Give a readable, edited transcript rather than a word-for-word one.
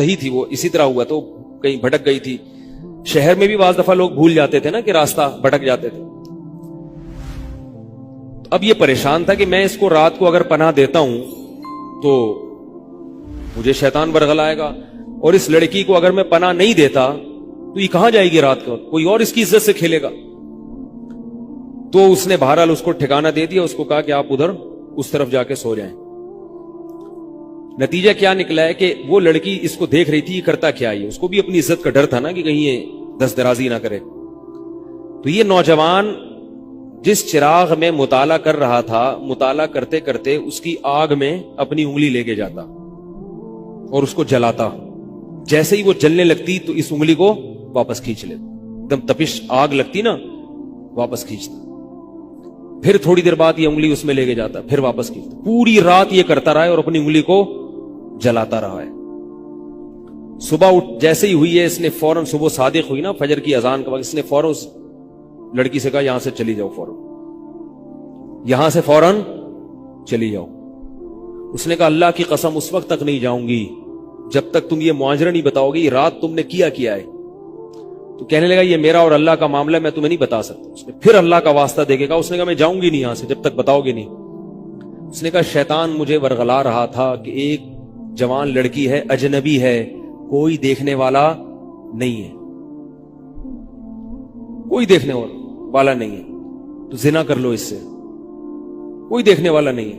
صحیح تھی وہ اسی طرح ہوا تو کہیں بھٹک گئی تھی. شہر میں بھی بعض دفعہ لوگ بھول جاتے تھے نا کہ راستہ بھٹک جاتے تھے. اب یہ پریشان تھا کہ میں اس کو رات کو اگر پناہ دیتا ہوں تو مجھے شیطان برگلائے گا, اور اس لڑکی کو اگر میں پناہ نہیں دیتا تو یہ کہاں جائے گی رات کو, کوئی اور اس کی عزت سے کھیلے گا. تو اس نے بہرحال اس کو ٹھکانہ دے دیا, اس کو کہا کہ آپ ادھر اس طرف جا کے سو جائیں. نتیجہ کیا نکلا ہے کہ وہ لڑکی اس کو دیکھ رہی تھی یہ کرتا کیا ہے, اس کو بھی اپنی عزت کا ڈر تھا نا کہ کہیں یہ دست درازی نہ کرے. تو یہ نوجوان جس چراغ میں مطالعہ کر رہا تھا, مطالعہ کرتے کرتے اس کی آگ میں اپنی انگلی لے کے جاتا اور اس کو جلاتا. جیسے ہی وہ جلنے لگتی تو اس انگلی کو واپس کھینچ لیتا, ایک دم تپش آگ لگتی نا واپس کھینچتا. پھر تھوڑی دیر بعد یہ انگلی اس میں لے کے جاتا, پھر واپس کھینچتا. پوری رات یہ کرتا رہا ہے اور اپنی انگلی کو جلاتا رہا ہے. صبح جیسے ہی ہوئی ہے اس نے فوراً, صبح صادق ہوئی نا فجر کی اذان کے وقت, اس نے فوراً اس لڑکی سے کہا یہاں سے چلی جاؤ, فوراً یہاں سے فوراً چلی جاؤ. اس نے کہا اللہ کی قسم اس وقت تک نہیں جاؤں گی جب تک تم یہ معاجرہ نہیں بتاؤ گی رات تم نے کیا ہے. تو کہنے لگا یہ میرا اور اللہ کا معاملہ ہے, میں تمہیں نہیں بتا سکتا. اس نے پھر اللہ کا واسطہ دے کے کہا, اس نے کہا میں جاؤں گی نہیں یہاں سے جب تک بتاؤ گے نہیں. اس نے کہا شیطان مجھے ورغلا رہا تھا کہ ایک جوان لڑکی ہے, اجنبی ہے, کوئی دیکھنے والا نہیں ہے, کوئی دیکھنے والا نہیں ہے, تو زنا کر لو اس سے, کوئی دیکھنے والا نہیں ہے.